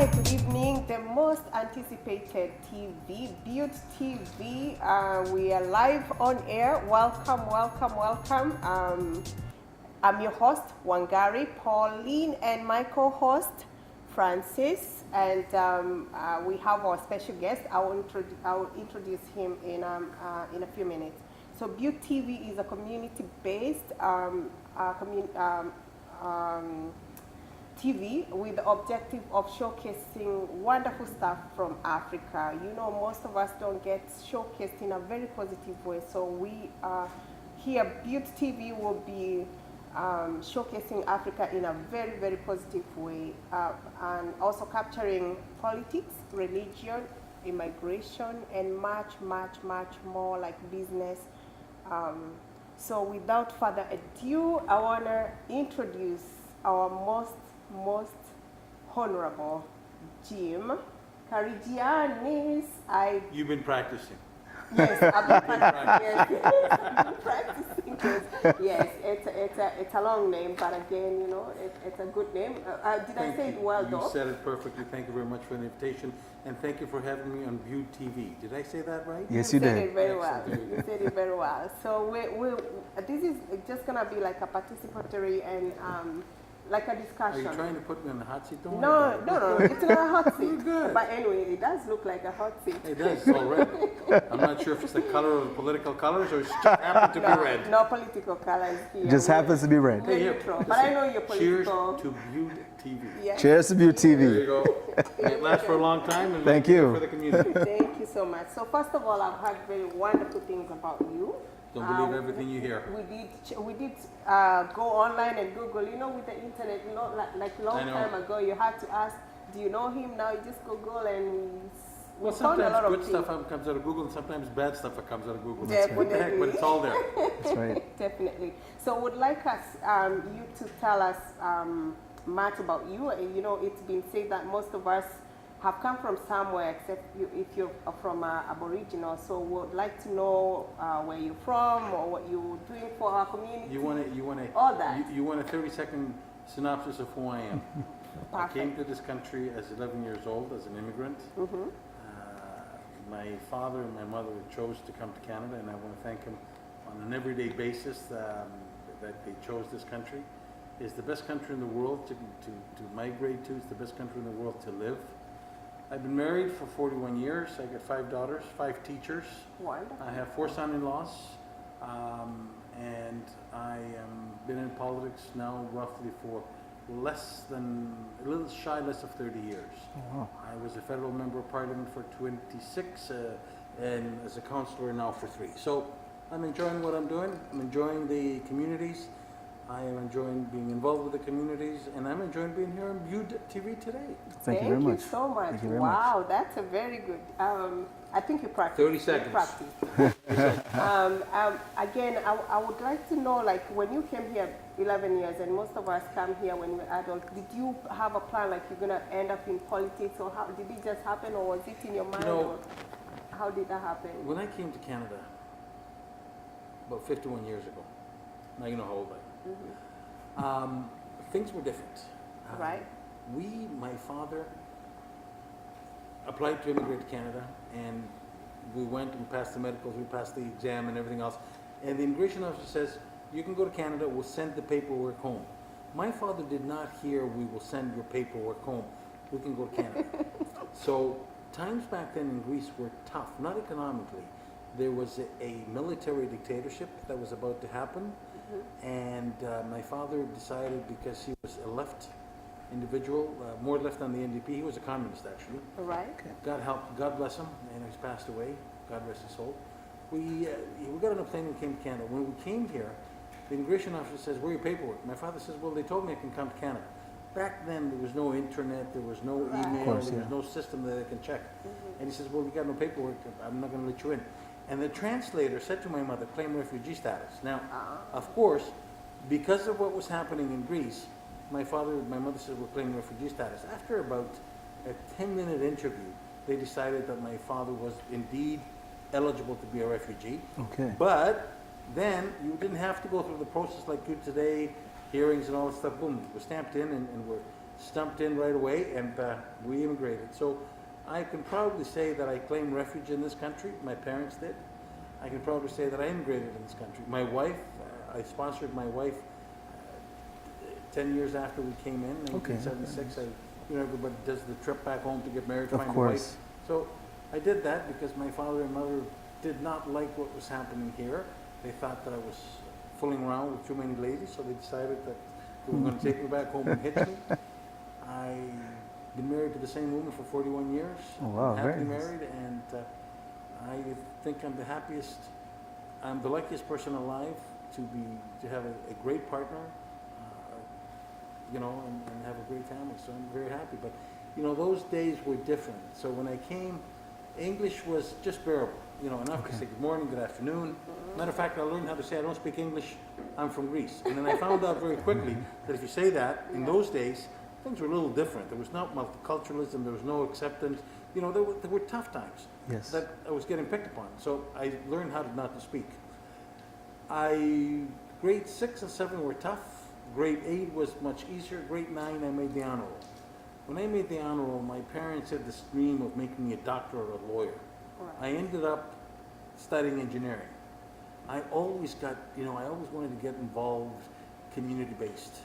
Hi, good evening. The most anticipated TV, Bude TV. We are live on air. Welcome, welcome, welcome. I'm your host, Wangari, Pauline, and my co-host, Francis. And we have our special guest. I will introduce him in a few minutes. So Bude TV is a community-based TV with the objective of showcasing wonderful stuff from Africa. You know, most of us don't get showcased in a very positive way. So we here, Bude TV will be showcasing Africa in a very, very positive way, and also capturing politics, religion, immigration, and much, much, much more like business. So without further ado, I want to introduce our most honorable Jim Carigianis. You've been practicing. Yes, I've been practicing. Yes, I've been practicing. Yes, it's a long name, but again, you know, it's a good name. Did I say it well, though? You said it perfectly. Thank you very much for the invitation, and thank you for having me on Bude TV. Did I say that right? Yes, you did. You said it very well. You said it very well. So this is just gonna be like a participatory and like a discussion. Are you trying to put me on the hot seat? Don't No, it's not a hot seat. Good. But anyway, it does look like a hot seat. It does, it's all red. I'm not sure if it's the color of the political colors or it's just happened to be red. No political colors here. Just happens to be red. We're neutral. But I know you're political. Cheers to Bude TV. Yes. Cheers to Bude There you TV. go. It lasts for a long time. And Thank you. For the community. Thank you so much. So first of all, I've heard very wonderful things about you. Don't believe everything you hear. We did go online and Google. You know, with the internet, you know, like long time ago, you had to ask, do you know him? Now you just Google and Well, found a lot sometimes of good things. stuff comes out of Google, and sometimes bad stuff comes out of Google. Definitely. What the heck, but it's all there. That's right. Definitely. So would like us, you to tell us much about you. You know, it's been said that most of us have come from somewhere, except if you're from Aboriginal. So would like to know where you're from or what you're doing for our community. All that. You want a 30-second synopsis of who I am. I came to this country as 11 years old as an immigrant. Mm-hmm. My father and my mother chose to come to Canada, and I want to thank them on an everyday basis that they chose this country. It's the best country in the world to migrate to. It's the best country in the world to live. I've been married for 41 years. I got 5 daughters, 5 teachers. Wonderful. I have 4 son-in-laws, and I have been in politics now roughly for less of 30 years. Oh, wow. I was a federal member of parliament for 26, and as a councillor now for 3. So I'm enjoying what I'm doing. I'm enjoying the communities. I am enjoying being involved with the communities, and I'm enjoying being here on Bude TV today. Thank you very much. Thank you so much. Thank you very Wow, much. that's a very good. I think you practiced. 30 seconds. You practiced. Again, I would like to know, like, when you came here 11 years, and most of us come here when we're adults, did you have a plan, like you're going to end up in politics, or how did it just happen, or was it in your mind, or how did that happen? When I came to Canada about 51 years ago, now you know how old I am. Mm-hmm. Things were different. Right. My father applied to immigrate to Canada, and we went and passed the medicals, we passed the exam and everything else. And the immigration officer says, you can go to Canada, we'll send the paperwork home. My father did not hear, we will send your paperwork home, we can go to Canada. So times back then in Greece were tough, not economically. There was a military dictatorship that was about to happen. And my father decided, because he was a left individual, more left than the NDP, he was a communist actually. Right. God bless him, and he's passed away, God rest his soul. We got on a plane and came to Canada. When we came here, the immigration officer says, where are your paperwork? My father says, well, they told me I can come to Canada. Back then, there was no internet, there was no email, there was no system that I can check. And he says, well, you got no paperwork, I'm not going to let you in. And the translator said to my mother, claim refugee status. Now, of course, because of what was happening in Greece, my mother said, we're claiming refugee status. After about a 10-minute interview, they decided that my father was indeed eligible to be a refugee. Okay. But then you didn't have to go through the process like you today, hearings and all that stuff. Boom, it was stamped in and we're stumped in right away, and we immigrated. So I can probably say that I claimed refuge in this country. My parents did. I can probably say that I immigrated in this country. My wife, I sponsored my wife 10 years after we came in, 1976. Everybody does the trip back home to get married, find a wife. So I did that because my father and mother did not like what was happening here. They thought that I was fooling around with too many ladies, so they decided that they were going to take me back home and hitch me. I've been married to the same woman for 41 years. Oh, wow, happily very nice. married, and I think I'm the happiest, I'm the luckiest person alive to have a great partner, and have a great family. So I'm very happy. But those days were different. So when I came, English was just bearable. Enough to say good morning, good afternoon. Matter of fact, I learned how to say I don't speak English, I'm from Greece. And then I found out very quickly that if you say that, in those days, things were a little different. There was no multiculturalism, there was no acceptance. There were tough times that I was getting picked upon. So I learned how not to speak. Grade 6 and 7 were tough. Grade 8 was much easier. Grade 9, I made the honor roll. When I made the honor roll, my parents had this dream of making me a doctor or a lawyer. I ended up studying engineering. I always wanted to get involved community-based.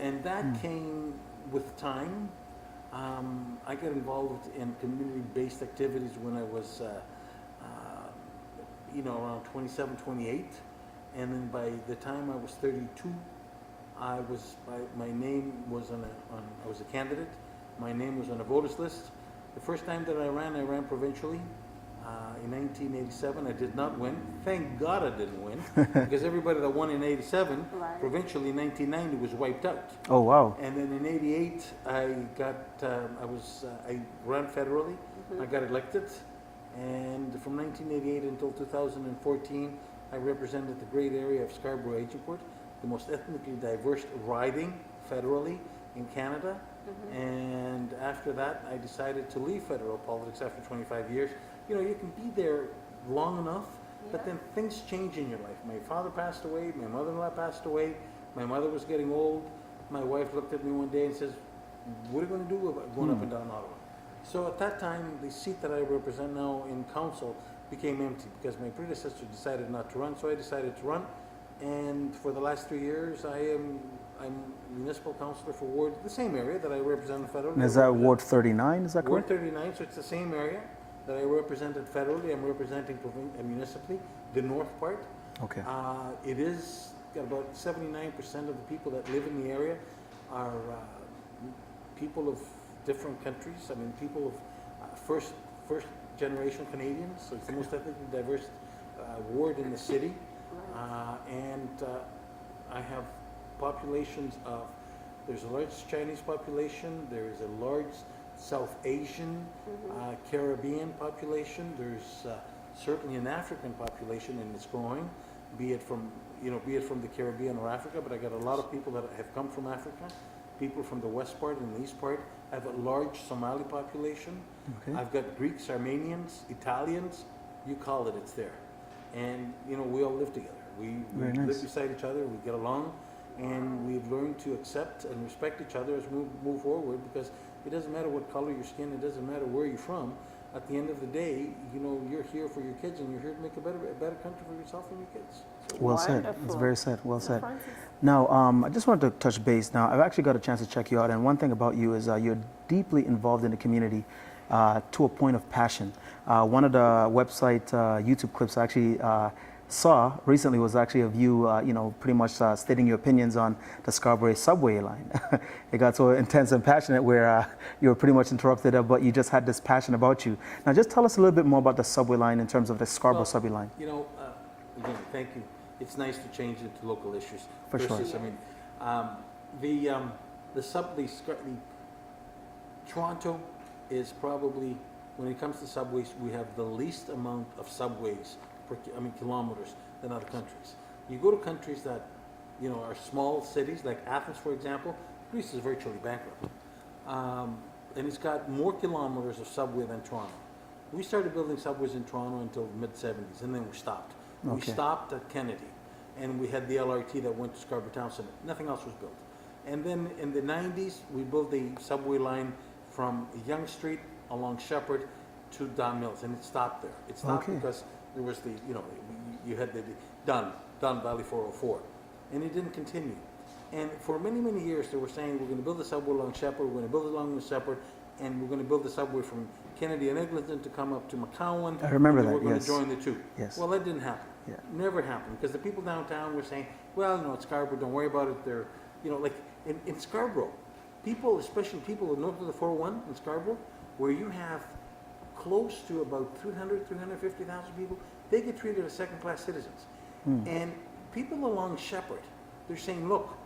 And that came with time. I got involved in community-based activities when I was, around 27, 28. And then by the time I was 32, my name was I was a candidate. My name was on a voters list. The first time that I ran provincially. In 1987, I did not win. Thank God I didn't win, because everybody that won in 87, provincially in 1990 was wiped out. Oh, wow. And then in 88, I ran federally. I got elected. And from 1988 until 2014, I represented the great area of Scarborough-Agincourt, the most ethnically diverse riding federally in Canada. And after that, I decided to leave federal politics after 25 years. You can be there long enough, but then things change in your life. My father passed away, my mother-in-law passed away, my mother was getting old. My wife looked at me one day and says, what are you going to do about going up and down Ottawa? So at that time, the seat that I represent now in council became empty because my predecessor decided not to run, so I decided to run. And for the last 3 years, I'm municipal councillor for Ward, the same area that I represent federally. And is that Ward 39, is that correct? Ward 39, so it's the same area that I represented federally. I'm representing municipally, the north part. Okay. It is got about 79% of the people that live in the area are people of different countries. I mean, people of first generation Canadians. So it's the most ethnically diverse ward in the city. And I have populations of, there's a large Chinese population, there is a large South Asian, Caribbean population, there's certainly an African population, and it's growing, be it from the Caribbean or Africa, but I got a lot of people that have come from Africa, people from the west part and the east part. I have a large Somali population. Okay. I've got Greeks, Armenians, Italians, you call it, it's there. And, we all live together. We live beside each other, we get along, and we've learned to accept and respect each other as we move forward, because it doesn't matter what color your skin, it doesn't matter where you're from. At the end of the day, you're here for your kids, and you're here to make a better country for yourself and your kids. So well said. It's very said. Well said. Now, I just wanted to touch base. Now, I've actually got a chance to check you out, and one thing about you is you're deeply involved in the community to a point of passion. One of the website YouTube clips I actually saw recently was actually of you, pretty much stating your opinions on the Scarborough subway line. It got so intense and passionate where you were pretty much interrupted, but you just had this passion about you. Now, just tell us a little bit more about the subway line in terms of the Scarborough subway line. Again, thank you. It's nice to change it to local issues. For sure. I mean, Toronto is probably, when it comes to subways, we have the least amount of subways kilometers than other countries. You go to countries that, are small cities, like Athens, for example. Greece is virtually bankrupt. And it's got more kilometers of subway than Toronto. We started building subways in Toronto until the mid-70s, and then we stopped. Okay. We stopped at Kennedy, and we had the LRT that went to Scarborough Town Center. Nothing else was built. And then in the 90s, we built the subway line from Young Street along Shepherd to Don Mills, and it stopped there. It stopped because there was the, you had the Don Valley 404, and it didn't continue. And for many, many years, they were saying, we're going to build the subway along Shepherd, we're going to build it along Shepherd, and we're going to build the subway from Kennedy and Eglinton to come up to McCowan. I remember and that, we're going yes. to join the two. Yes. Well, that didn't happen. Yeah. Never happened, because the people downtown were saying, well, it's Scarborough, don't worry about it. They're, like in Scarborough, people, especially people north of the 401 in Scarborough, where you have close to about 350,000 people, they get treated as second-class citizens. And people along Shepherd, they're saying, look,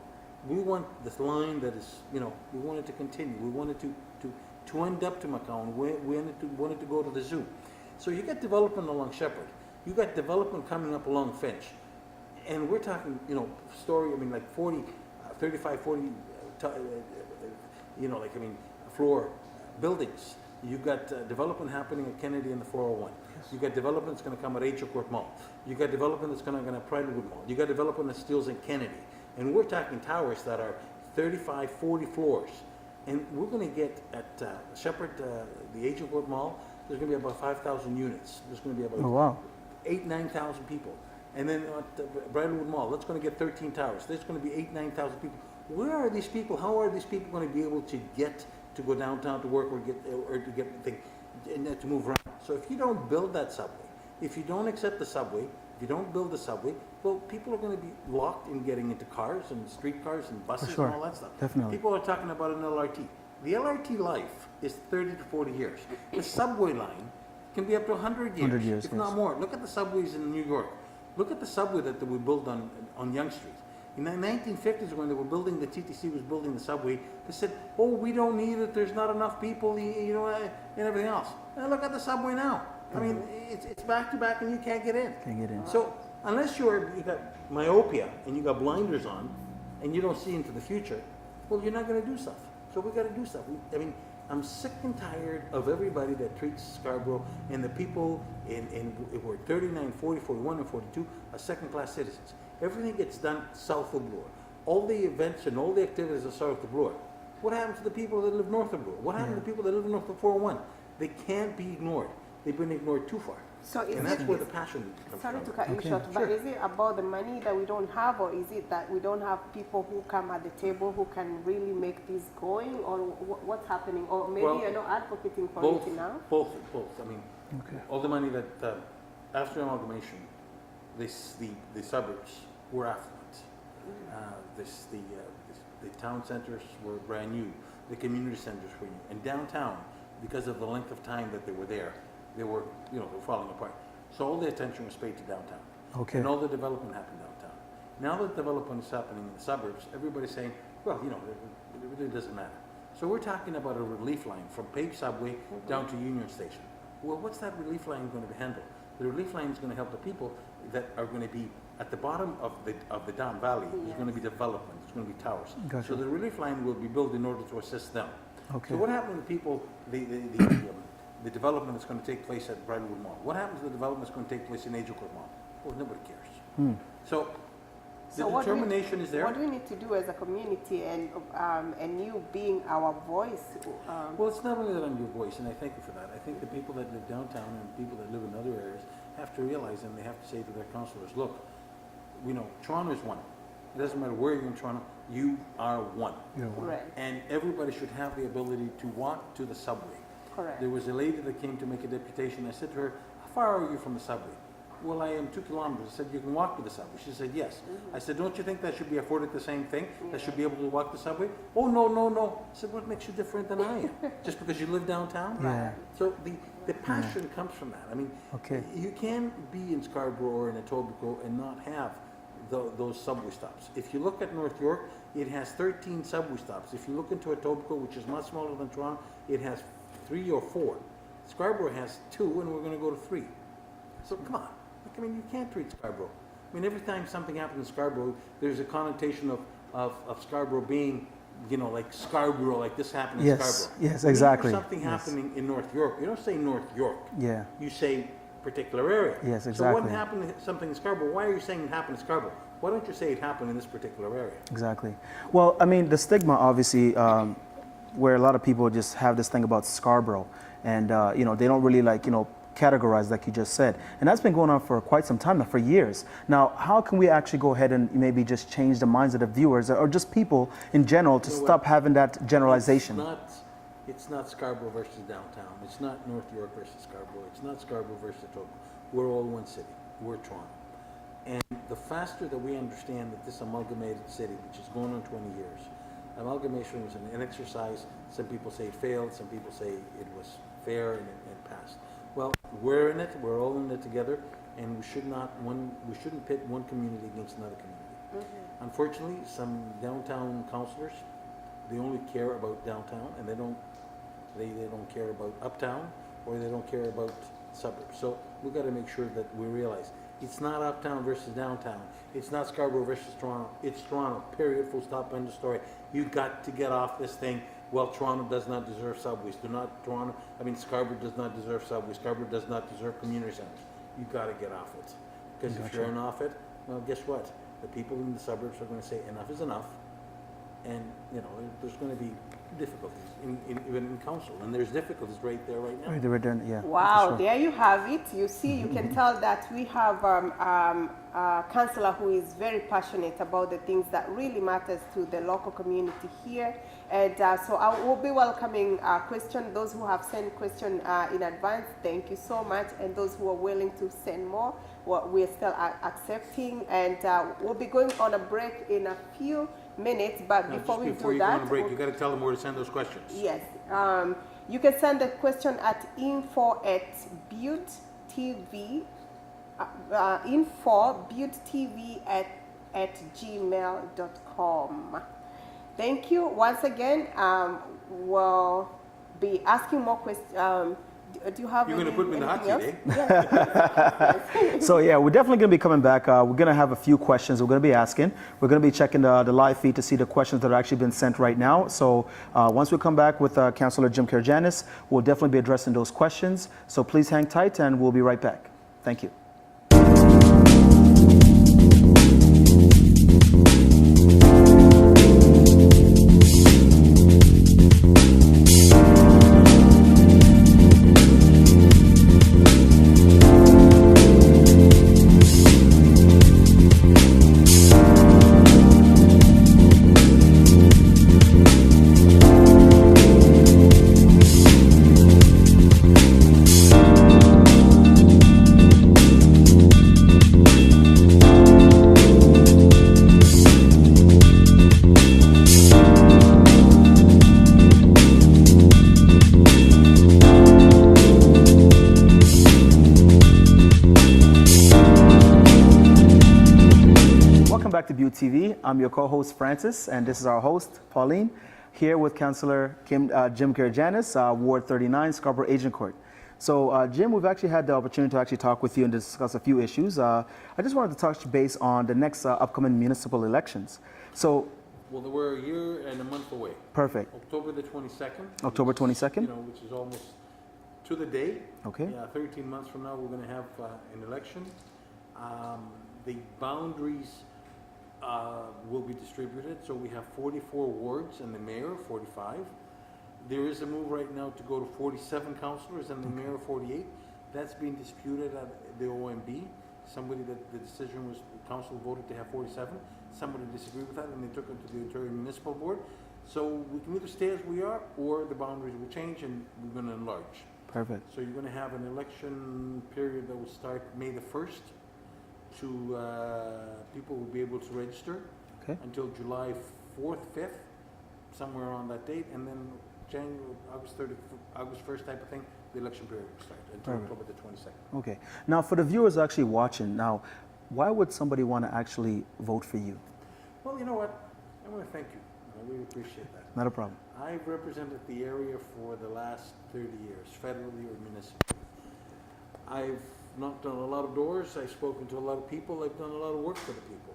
we want this line that is, we want it to continue. We want it to end up to McCowan. We want it to go to the zoo. So you got development along Shepherd. You got development coming up along Finch. And we're talking, like 40, 35, 40, floor buildings. You've got development happening at Kennedy and the 401. Yes. You've got development that's going to come at Angel Court Mall. You've got development that's going to at Pridewood Mall. You've got development that steals in Kennedy. And we're talking towers that are 35, 40 floors. And we're going to get at Shepherd, the Angel Court Mall, there's going to be about 5,000 units. There's going to be about 9,000 people. And then at Bridlewood Mall, that's going to get 13 towers. There's going to be 9,000 people. Where are these people? How are these people going to be able to get to go downtown to work or to get thing, and to move around? So if you don't build that subway, if you don't accept the subway, if you don't build the subway, well, people are going to be locked in getting into cars and streetcars and buses and all that stuff. Definitely. People are talking about an LRT. The LRT life is 30 to 40 years. The subway line can be up to 100 years, 100 years, if not more. Look at the subways in New York. Look at the subway that we built on Young Street. In the 1950s, when they were building, the TTC was building the subway, they said, oh, we don't need it, there's not enough people, and everything else. And look at the subway now. I mean, it's back to back and you can't get in. Can't get in. So unless you got myopia and you got blinders on and you don't see into the future, well, you're not going to do stuff. So we got to do stuff. I'm sick and tired of everybody that treats Scarborough and the people who are 39, 40, 41, and 42 are second-class citizens. Everything gets done south of Bloor. All the events and all the activities are south of Bloor. What happens to the people that live north of Bloor? What happens to the people that live north of 401? They can't be ignored. They've been ignored too far. So and that's where the passion comes sorry from. to cut you short, but is it about the money that we don't have, or is it that we don't have people who come at the table who can really make this going, or what's happening? Or maybe you're not advocating for it enough? Both. I mean, all the money that, after amalgamation, the suburbs were affluent. The town centers were brand new. The community centers were new. And downtown, because of the length of time that they were there, they were falling apart. So all the attention was paid to downtown. Okay. And all the development happened downtown. Now that development is happening in the suburbs, everybody's saying, well, it really doesn't matter. So we're talking about a relief line from paved subway down to Union Station. Well, what's that relief line going to handle? The relief line is going to help the people that are going to be at the bottom of the Don Valley. There's going to be development. There's going to be towers. Gotcha. So the relief line will be built in order to assist them. Okay. So what happened to the people, the development that's going to take place at Bridlewood Mall? What happens to the development that's going to take place in Angel Court Mall? Well, nobody cares. So the determination is there. What do we need to do as a community, and you being our voice? Well, it's not only that I'm your voice, and I thank you for that. I think the people that live downtown and people that live in other areas have to realize, and they have to say to their councillors, look, Toronto is one. It doesn't matter where you're in Toronto, you are one. Right. And everybody should have the ability to walk to the subway. Correct. There was a lady that came to make a deputation. I said to her, how far are you from the subway? Well, I am 2 kilometers. I said, you can walk to the subway. She said, yes. I said, don't you think that should be afforded the same thing? That should be able to walk the subway? Oh, no. I said, what makes you different than I am? Just because you live downtown? Yeah. So the passion comes from that. I mean, you can be in Scarborough or in Etobicoke and not have those subway stops. If you look at North York, it has 13 subway stops. If you look into Etobicoke, which is much smaller than Toronto, it has 3 or 4. Scarborough has 2, and we're going to go to 3. So come on. You can't treat Scarborough. Every time something happens in Scarborough, there's a connotation of Scarborough being, like Scarborough, like this happened in Scarborough. Yes, exactly. When something happening in North York, you don't say North York. Yeah. You say particular area. Yes, exactly. So what happened to something in Scarborough? Why are you saying it happened in Scarborough? Why don't you say it happened in this particular area? Exactly. Well, I mean, the stigma, obviously, where a lot of people just have this thing about Scarborough, and you know, they don't really categorize like you just said, and that's been going on for quite some time now, for years. Now, how can we actually go ahead and maybe just change the minds of the viewers or just people in general to stop having that generalization? It's not Scarborough versus downtown. It's not North York versus Scarborough. It's not Scarborough versus Etobicoke. We're all one city. We're Toronto. And the faster that we understand that this amalgamated city, which is going on 20 years, amalgamation was an exercise. Some people say it failed. Some people say it was fair and it passed. Well, we're in it. We're all in it together, and we shouldn't pit one community against another community. Unfortunately, some downtown councillors, they only care about downtown, and they don't care about uptown, or they don't care about suburbs. So we've got to make sure that we realize it's not uptown versus downtown. It's not Scarborough versus Toronto. It's Toronto, period, full stop, end of story. You've got to get off this thing. Well, Toronto does not deserve subways. Scarborough does not deserve subways. Scarborough does not deserve community centers. You've got to get off it. Because if you're off it, well, guess what? The people in the suburbs are going to say enough is enough. And, you know, there's going to be difficulties even in council. And there's difficulties right there, right now. Right there, yeah. Wow, there you have it. You see, you can tell that we have a councillor who is very passionate about the things that really matters to the local community here. And so I will be welcoming questions. Those who have sent questions in advance, thank you so much. And those who are willing to send more, we're still accepting. And we'll be going on a break in a few minutes, but before you go on a break, you got to tell them where to send those questions. Yes, you can send a question at info@budetv, budetv@gmail.com. Thank you once again. We'll be asking more questions. Do you have? You're going to put me in the hot seat, eh? Yes. So yeah, we're definitely going to be coming back. We're going to have a few questions we're going to be asking. We're going to be checking the live feed to see the questions that are actually been sent right now. So once we come back with Councillor Jim Karygiannis, we'll definitely be addressing those questions. So please hang tight and we'll be right back. Thank you. Bude TV. I'm your co-host Francis, and this is our host Pauline, here with Councillor Jim Karygiannis, Ward 39, Scarborough Agincourt. So Jim, we've actually had the opportunity to actually talk with you and discuss a few issues. I just wanted to touch base on the next upcoming municipal elections. So, well, we're a year and a month away. Perfect. October the 22nd. October 22nd. You know, which is almost to the day. Okay. Yeah, 13 months from now, we're going to have an election. The boundaries will be distributed. So we have 44 wards and the mayor 45. There is a move right now to go to 47 councillors and the mayor 48. That's being disputed at the OMB. Somebody that the decision was, the council voted to have 47. Somebody disagreed with that and they took it to the Ontario Municipal Board. So we can either stay as we are or the boundaries will change and we're going to enlarge. Perfect. So you're going to have an election period that will start May the 1st. People will be able to register until July 4th, 5th, somewhere around that date, and then August 1st type of thing, the election period will start until October the 22nd. Okay. Now, for the viewers actually watching, now, why would somebody want to actually vote for you? Well, you know what? I want to thank you. I really appreciate that. Not a problem. I've represented the area for the last 30 years, federally or municipally. I've knocked on a lot of doors, I've spoken to a lot of people, I've done a lot of work for the people.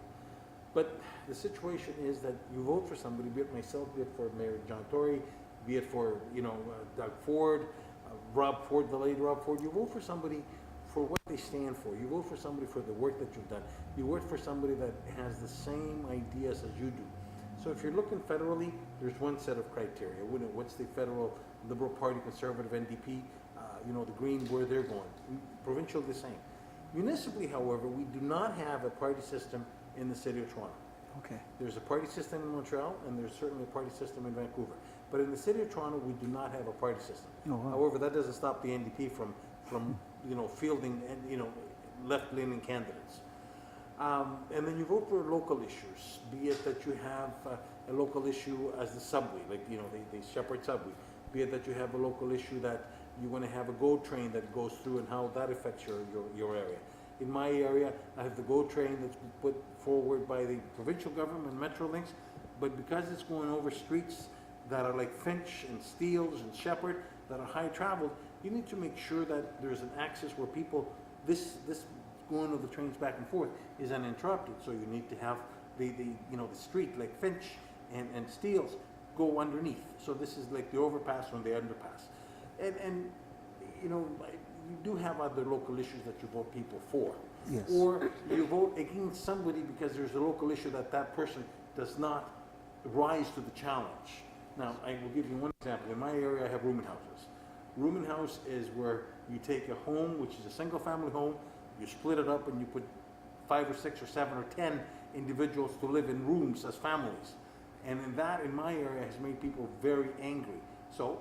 But the situation is that you vote for somebody, be it myself, be it for Mayor John Tory, be it for, Doug Ford, Rob Ford, the late Rob Ford, you vote for somebody for what they stand for. You vote for somebody for the work that you've done. You vote for somebody that has the same ideas as you do. So if you're looking federally, there's one set of criteria. What's the federal Liberal Party, Conservative, NDP, the Green, where they're going. Provincial, the same. Municipally, however, we do not have a party system in the city of Toronto. Okay. There's a party system in Montreal, and there's certainly a party system in Vancouver. But in the city of Toronto, we do not have a party system. Oh, wow. However, that doesn't stop the NDP from fielding and left-leaning candidates. And then you vote for local issues, be it that you have a local issue as the subway, like the Shepherd subway. Be it that you have a local issue that you want to have a GO train that goes through and how that affects your area. In my area, I have the GO train that's been put forward by the provincial government, Metrolinx, but because it's going over streets that are like Finch and Steeles and Shepherd that are high traveled, you need to make sure that there's an access where people, this going of the trains back and forth is uninterrupted. So you need to have the street like Finch and Steeles go underneath. So this is like the overpass on the underpass. And you do have other local issues that you vote people for. Yes. Or you vote against somebody because there's a local issue that person does not rise to the challenge. Now, I will give you one example. In my area, I have rooming houses. Rooming house is where you take a home, which is a single family home, you split it up and you put 5 or 6 or 7 or 10 individuals to live in rooms as families. And in my area has made people very angry. So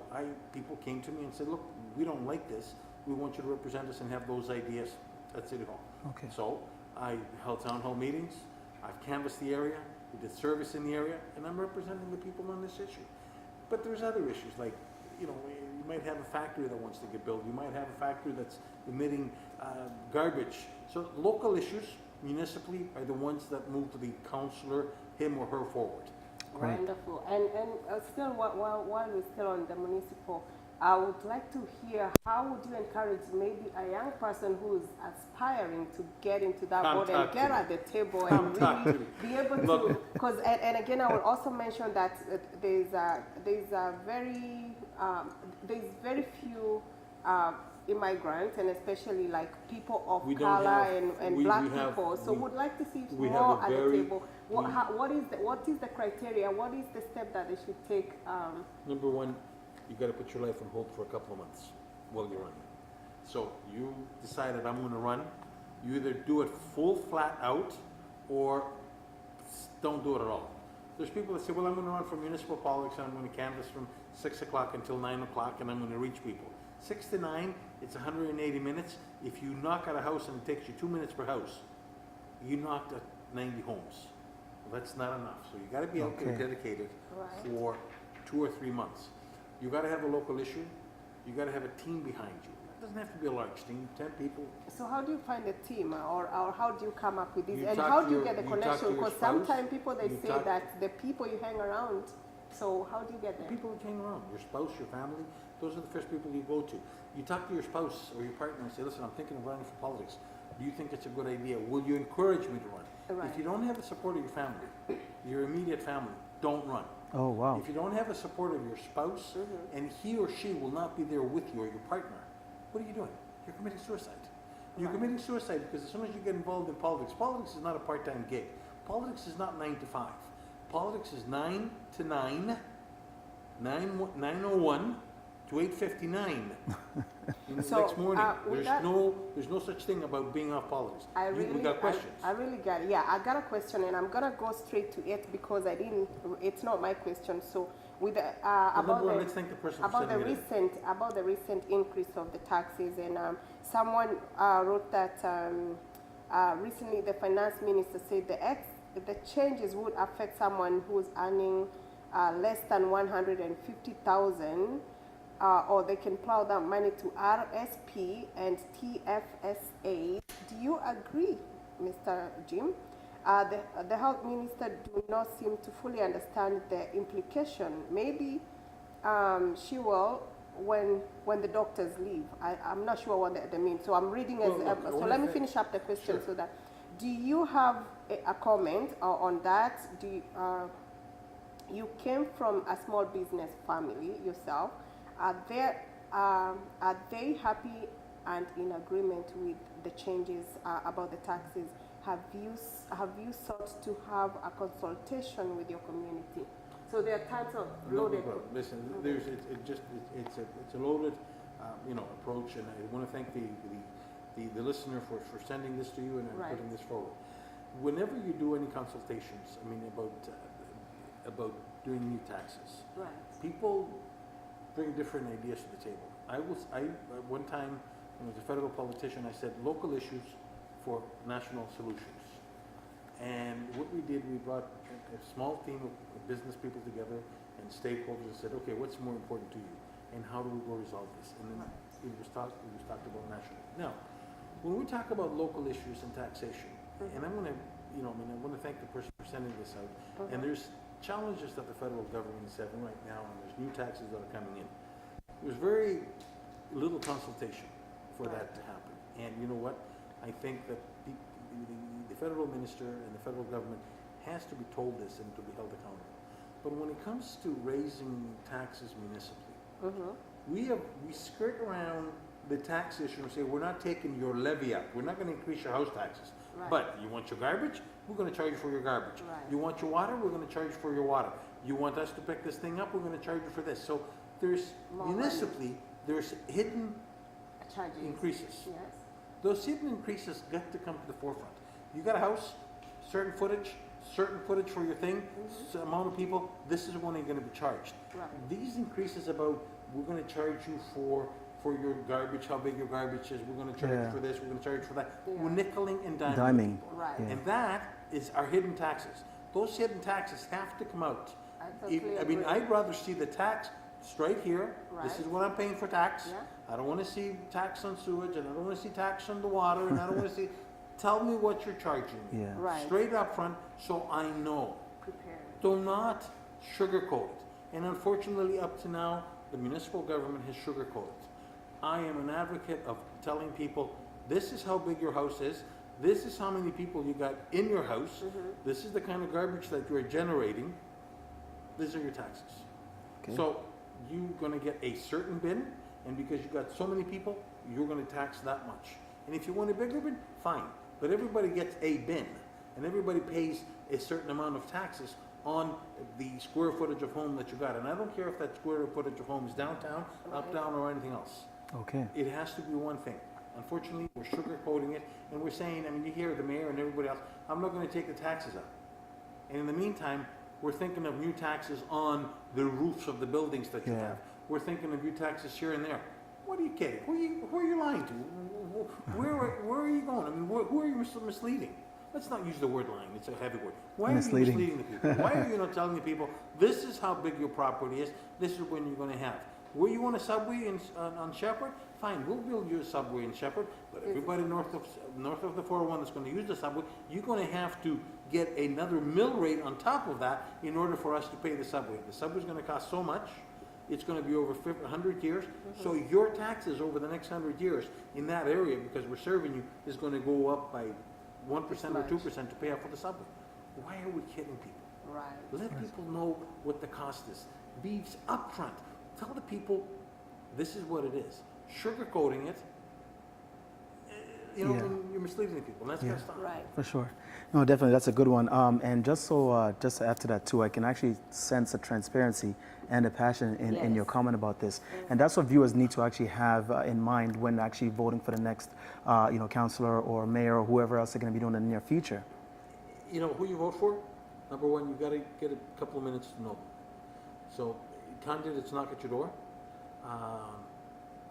people came to me and said, look, we don't like this. We want you to represent us and have those ideas at City Hall. Okay. So I held town hall meetings. I've canvassed the area. We did service in the area, and I'm representing the people on this issue. But there's other issues like, you might have a factory that wants to get built. You might have a factory that's emitting garbage. So local issues, municipally, are the ones that move the councillor, him or her, forward. Great. Wonderful. And still, while we're still on the municipal, I would like to hear, how would you encourage maybe a young person who's aspiring to get into that board and get at the table and really be able to, because, and again, I will also mention that there's very few immigrants, and especially like people of color and black people. So we'd like to see more at the table. What is the criteria? What is the step that they should take? Number one, you got to put your life on hold for a couple of months while you're running. So you decided I'm going to run. You either do it full flat out or don't do it at all. There's people that say, well, I'm going to run for municipal politics and I'm going to canvass from 6 o'clock until 9 o'clock and I'm going to reach people. 6 to 9, it's 180 minutes. If you knock at a house and it takes you 2 minutes per house, you knocked at 90 homes. Well, that's not enough. So you got to be out there dedicated for 2 or 3 months. You got to have a local issue. You got to have a team behind you. It doesn't have to be a large team, 10 people. So how do you find a team, or how do you come up with this? And how do you get the connection? Because sometimes people, they say that the people you hang around, so how do you get there? The people that hang around, your spouse, your family, those are the first people you go to. You talk to your spouse or your partner and say, listen, I'm thinking of running for politics. Do you think it's a good idea? Will you encourage me to run? Right. If you don't have the support of your family, your immediate family, don't run. Oh, wow. If you don't have the support of your spouse, and he or she will not be there with you or your partner, what are you doing? You're committing suicide. You're committing suicide because as soon as you get involved in politics, politics is not a part-time gig. Politics is not 9 to 5. Politics is 9 to 9, 9:01 to 8:59. So, next morning, there's no such thing about being off politics. We got questions. I really got it. Yeah, I got a question, and I'm gonna go straight to it because it's not my question. So with let's thank the person about the recent increase of the taxes, and someone wrote that recently the finance minister said the changes would affect someone who's earning less than 150,000. Or they can plow that money to RSP and TFSA. Do you agree, Mr. Jim? The health minister do not seem to fully understand the implication. Maybe she will when the doctors leave. I'm not sure what they mean. So I'm reading so let me finish up the question. So that, do you have a comment on that? You came from a small business family yourself. Are they happy and in agreement with the changes about the taxes, have you sought to have a consultation with your community? So there are types of loaded. No, listen, it's a loaded, approach, and I want to thank the listener for sending this to you and Right. putting this forward. Whenever you do any consultations, about doing new taxes, Right. people bring different ideas to the table. One time, when I was a federal politician, I said local issues for national solutions. And what we did, we brought a small team of business people together and stakeholders and said, okay, what's more important to you? And how do we go resolve this? And then it was talked about national. Now, when we talk about local issues and taxation, and I'm going to, I want to thank the person for sending this out. And there's challenges that the federal government is having right now, and there's new taxes that are coming in. There's very little consultation for that to happen. And you know what? I think that the federal minister and the federal government has to be told this and to be held accountable. But when it comes to raising taxes municipally, we skirt around the tax issue and say, we're not taking your levy up. We're not going to increase your house taxes. Right. But you want your garbage? We're going to charge you for your garbage. Right. You want your water? We're going to charge you for your water. You want us to pick this thing up? We're going to charge you for this. So there's More municipally, there's hidden Charges. increases. Yes. Those hidden increases got to come to the forefront. You got a house, certain footage for your thing, amount of people, this is when you're going to be charged. Right. These increases about, we're going to charge you for your garbage, how big your garbage is, we're going to charge you for this, we're going to charge you for that. Yeah. We're nickeling and diming Diming. people. Right. Yeah. And that is our hidden taxes. Those hidden taxes have to come out. I totally I mean, agree. I'd rather see the tax straight here. This is Right. what I'm paying for tax. Yeah. I don't want to see tax on sewage, and I don't want to see tax on the water, and I don't want to see. Tell me what you're charging me. Yeah. Right. Straight up front, so I know. Prepared. Do not sugarcoat it. And unfortunately, up to now, the municipal government has sugarcoated. I am an advocate of telling people, this is how big your house is, this is how many people you got in your house, this is the kind of garbage that you're generating, these are your taxes. Okay. So you're gonna get a certain bin, and because you got so many people, you're gonna tax that much. And if you want a bigger bin, fine, but everybody gets a bin, and everybody pays a certain amount of taxes on the square footage of home that you got. And I don't care if that square footage of home is downtown, uptown, or anything else. Okay. It has to be one thing. Unfortunately, we're sugarcoating it, and we're saying, I mean, you hear the mayor and everybody else, I'm not gonna take the taxes up. And in the meantime, we're thinking of new taxes on the roofs of the buildings that you Yeah. have. We're thinking of new taxes here and there. What are you kidding? Who are you lying to? Where are you going? I mean, who are you misleading? Let's not use the word lying, it's a heavy word. Why Misleading. are you misleading the people? Why are you not telling the people, this is how big your property is, this is when you're gonna have? Where you want a subway on Shepherd? Fine, we'll build you a subway in Shepherd, but everybody north of the 401 that's gonna use the subway, you're gonna have to get another mill rate on top of that in order for us to pay the subway. The subway's gonna cost so much, it's gonna be over 100 years, so your taxes over the next 100 years in that area, because we're serving you, is gonna go up by 1% or 2% to pay up for the subway. Why are we kidding people? Right. Let people know what the cost is. Be upfront. Tell the people this is what it is. Sugarcoating it, Yeah. you're misleading the people. And that's got to stop. Right. For sure. No, definitely, that's a good one. And just to add to that too, I can actually sense a transparency and a passion in your Yes. comment about this. And that's what viewers need to actually have in mind when actually voting for the next, councilor or mayor or whoever else they're going to be doing in the near future. You know who you vote for? Number one, you got to get a couple of minutes to know them. So, candidates knock at your door,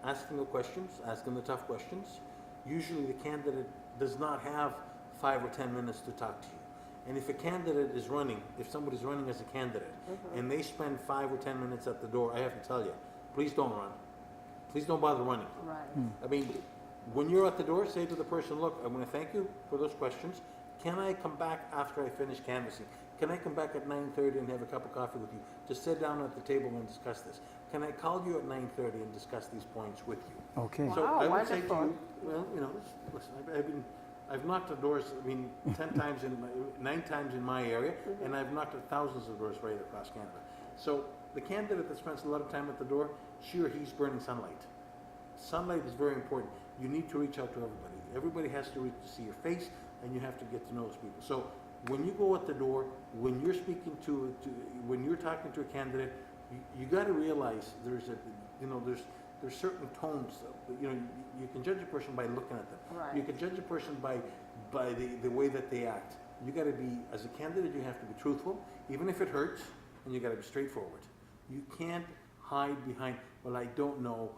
asking the questions, asking the tough questions. Usually the candidate does not have 5 or 10 minutes to talk to you. And if a candidate is running, if somebody's running as a candidate, and they spend 5 or 10 minutes at the door, I have to tell you, please don't run. Please don't bother running. Right. I mean, when you're at the door, say to the person, look, I'm going to thank you for those questions. Can I come back after I finish canvassing? Can I come back at 9:30 and have a cup of coffee with you to sit down at the table and discuss this? Can I call you at 9:30 and discuss these points with you? Okay. So Wow, I would say to wonderful. you, well, listen, I've knocked at doors, 9 times in my area, and I've knocked at thousands of doors right across Canada. So the candidate that spends a lot of time at the door, she or he's burning sunlight. Sunlight is very important. you need to reach out to everybody. Everybody has to see your face, and you have to get to know those people. So when you go at the door, when you're speaking when you're talking to a candidate, you got to realize there's certain tones. You can judge a person by looking at them. Right. You can judge a person by the way that they act. You got to be, as a candidate, you have to be truthful, even if it hurts, and you got to be straightforward. You can't hide behind, well, I don't know,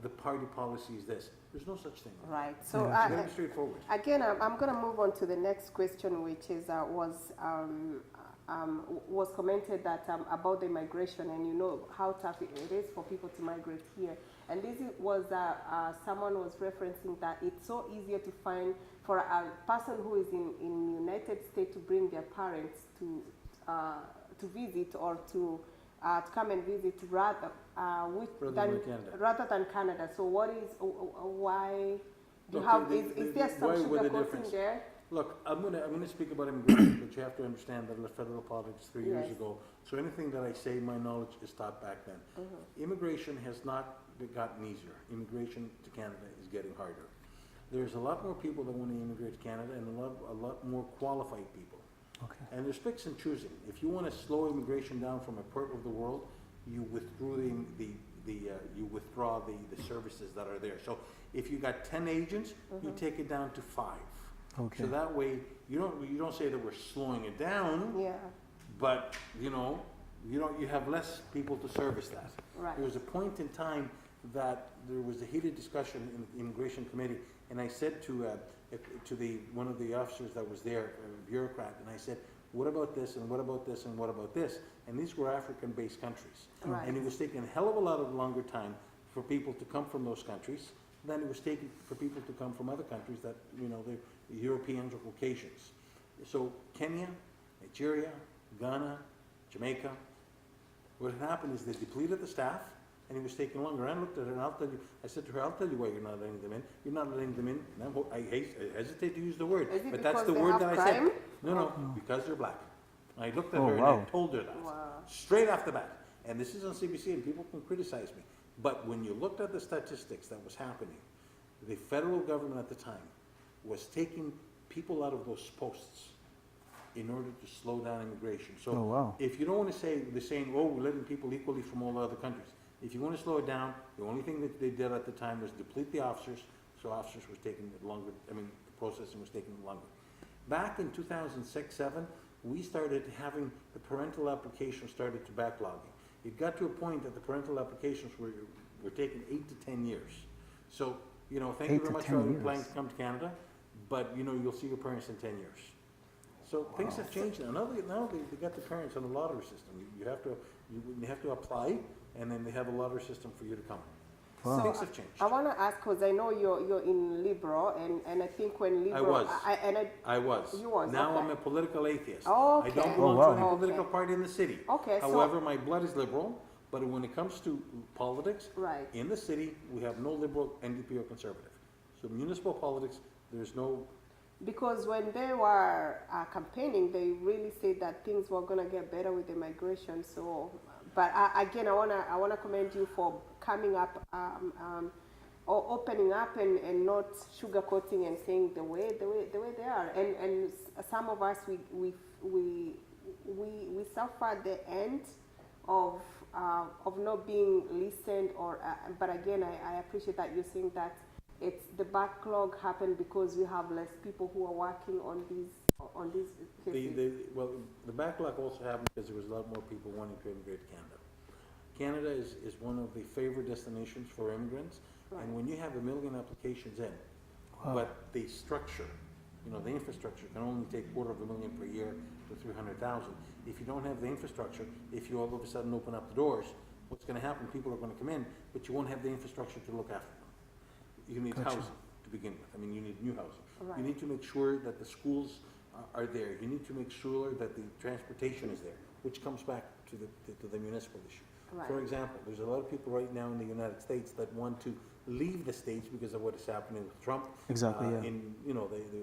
the party policy is this. There's no such thing. Right. So You got to be straightforward. again, I'm going to move on to the next question, which is was commented that about the migration, and you know how tough it is for people to migrate here. And this was someone was referencing that it's so easier to find for a person who is in United States to bring their parents to visit or to come and visit rather than Canada. So what is why? Is there some sugarcoating there? Look, I'm gonna speak about immigration, but you have to understand that I left federal politics 3 years ago. So anything that I say, my knowledge is taught back then. Immigration has not gotten easier. Immigration to Canada is getting harder. There's a lot more people that want to immigrate to Canada, and a lot more qualified people. Okay. And there's picks and choosing. If you want to slow immigration down from a part of the world, you withdraw the services that are there. So if you got 10 agents, you take it down to 5. Okay. So that way you don't say that we're slowing it down. Yeah. But you have less people to service that. Right. There was a point in time that there was a heated discussion in the immigration committee, and I said to one of the officers that was there, a bureaucrat, and I said, what about this, and what about this, and what about this? And these were African-based countries. Right. And it was taking a hell of a lot of longer time for people to come from those countries than it was taking for people to come from other countries that, the Europeans or Caucasians. So Kenya, Nigeria, Ghana, Jamaica, what had happened is they depleted the staff, and it was taking longer. I looked at her, and I said to her, I'll tell you why you're not letting them in. You're not letting them in. And I hesitate to use the word, but that's the word that I said. No, because they're black. I looked at her and I told her that, straight off the bat. And this is on CBC, and people can criticize me. But when you looked at the statistics that was happening, the federal government at the time was taking people out of those posts in order to slow down immigration. So if you don't want to say, they're saying, we're letting people equally from all the other countries. If you want to slow it down, the only thing that they did at the time was deplete the officers, so officers was taking longer, the processing was taking longer. Back in 2006-07, we started having the parental applications started to backlogging. It got to a point that the parental applications were taking 8 to 10 years. So, thank you very much for planning to come to Canada, but, you'll see your parents in 10 years. So things have changed now. Now they got the parents on the lottery system. You have to apply, and then they have a lottery system for you to come. Wow. So things have changed. I want to ask, because I know you're in Liberal, and I think when Liberal... I was. You was, Now okay. I'm a political atheist. Okay. I don't belong to any Okay. political party in the city. Okay, However, my blood is Liberal, but when it comes to politics, Right. in the city, we have no Liberal, NDP, or Conservative. So municipal politics, there's no... Because when they were campaigning, they really said that things were going to get better with the migration. So, but again, I wanna commend you for coming up, or opening up, and not sugarcoating and saying the way they are. And some of us we suffer the end of not being listened, or. But again, I appreciate that you're saying that. It's the backlog happened because we have less people who are working on these cases. The backlog also happened because there was a lot more people wanting to immigrate to Canada. Canada is one of the favored destinations for immigrants, Right. and when you have 1 million applications in, but the structure, the infrastructure can only take $250,000 per year to 300,000. If you don't have the infrastructure, if you all of a sudden open up the doors, what's going to happen? People are going to come in, but you won't have the infrastructure to look after them. You need housing to begin with. You need new housing. Right. You need to make sure that the schools are there. You need to make sure that the transportation is there, which comes back to the municipal issue. Right. For example, there's a lot of people right now in the United States that want to leave the States because of what is happening with Trump. Exactly, yeah.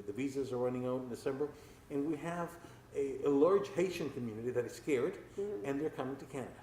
The visas are running out in December, and we have a large Haitian community that is scared, and they're coming to Canada.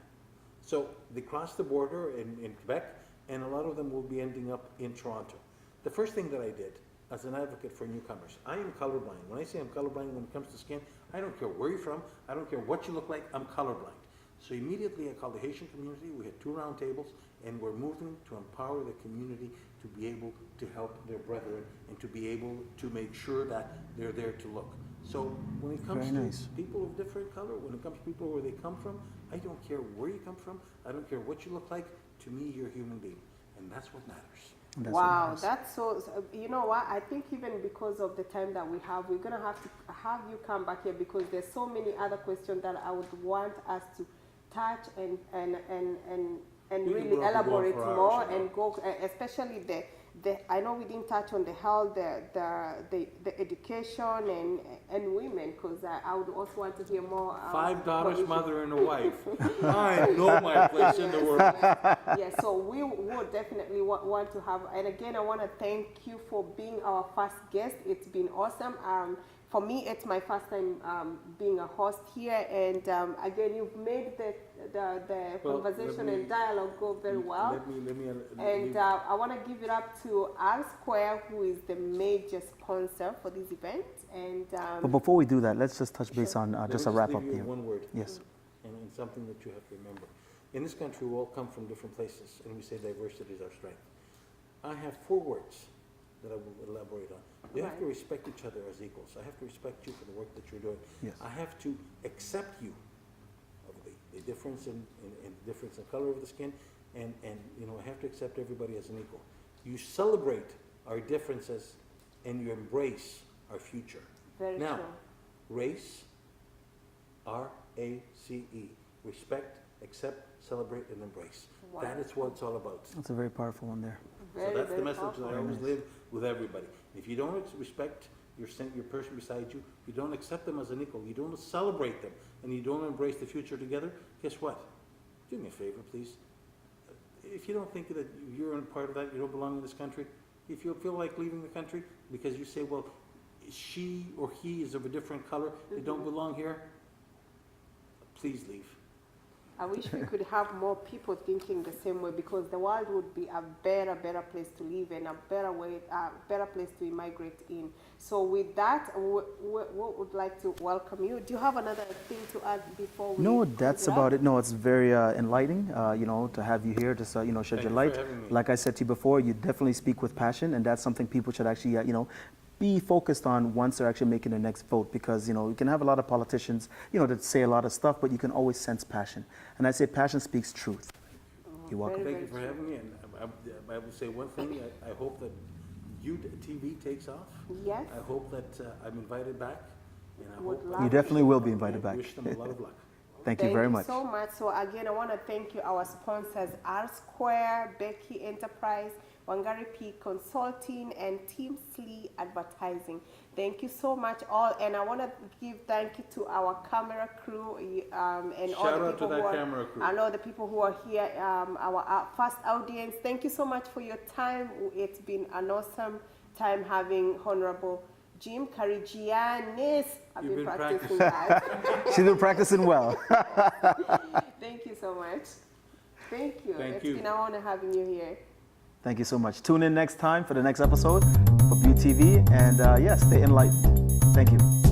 So they cross the border in Quebec, and a lot of them will be ending up in Toronto. The first thing that I did as an advocate for newcomers, I am colorblind. When I say I'm colorblind when it comes to skin, I don't care where you're from, I don't care what you look like, I'm colorblind. So immediately I called the Haitian community, we had 2 round tables, and we're moving to empower the community to be able to help their brethren and to be able to make sure that they're there to look. So when it comes to people of different color, when it comes to people where they come from, I don't care where you come from, I don't care what you look like, to me you're a human being, and that's what matters. Wow, that's so, you know what, I think even because of the time that we have, we're going to have you come back here because there's so many other questions that I would want us to touch and really elaborate more and go, especially the I know we didn't touch on the health, the education and women, because I would also want to hear more. 5 daughters, mother, and a wife. I know my place in the world. Yes, so we would definitely want to have, and again, I want to thank you for being our first guest. It's been awesome. For me, it's my first time being a host here, and again, you've made the conversation and dialogue go very well. I want to give it up to R Square, who is the major sponsor for this event. And but before we do that, let's just touch base on just a wrap up here. One word. Yes. And something that you have to remember. In this country, we all come from different places, and we say diversity is our strength. I have 4 words that I will elaborate on. You have to respect each other as equals. I have to respect you for the work that you're doing. Yes. I have to accept you of the difference in difference in color of the skin, and you know, I have to accept everybody as an equal. You celebrate our differences and you embrace our future. Very now, true. race, R-A-C-E, respect, accept, celebrate, and embrace. Wow. That is what it's all about. That's a very powerful one there. Very, so that's very the message powerful. that I always live with everybody. If you don't respect your person beside you, you don't accept them as an equal, you don't celebrate them, and you don't embrace the future together, guess what? Do me a favor, please. If you don't think that you're a part of that, you don't belong in this country, if you feel like leaving the country because you say, well, she or he is of a different color, they don't belong here, please leave. I wish we could have more people thinking the same way, because the world would be a better place to live and a better place to immigrate in. So with that, we would like to welcome you. Do you have another thing to add before we? No, that's about it. No, it's very enlightening, you know, to have you here, just, you know, shed your light. Like I said to you before, you definitely speak with passion, and that's something people should actually, you know, be focused on once they're actually making their next vote, because, you know, you can have a lot of politicians, you know, that say a lot of stuff, but you can always sense passion. And I say passion speaks truth. You're welcome. Thank you for having me. And I will say one thing. I hope that TV takes off. Yes. I hope that I'm invited back. And I hope You definitely will be invited back. I wish them a lot of luck. Thank you very much. Thank you so much. So again, I want to thank you, our sponsors, R Square, Becky Enterprise, Wangari P Consulting, and Team Slee Advertising. Thank you so much all, and I want to give thank you to our camera crew and all the people who are, camera crew. and all the people who are here, our first audience. Thank you so much for your time. It's been an awesome time having Honorable Jim Karigianis. I've been practicing that. She's been practicing well. Thank you so much. Thank you. Thank It's you. been an honor having you here. Thank you so much. Tune in next time for the next episode for Bude TV, and yeah, stay enlightened. Thank you.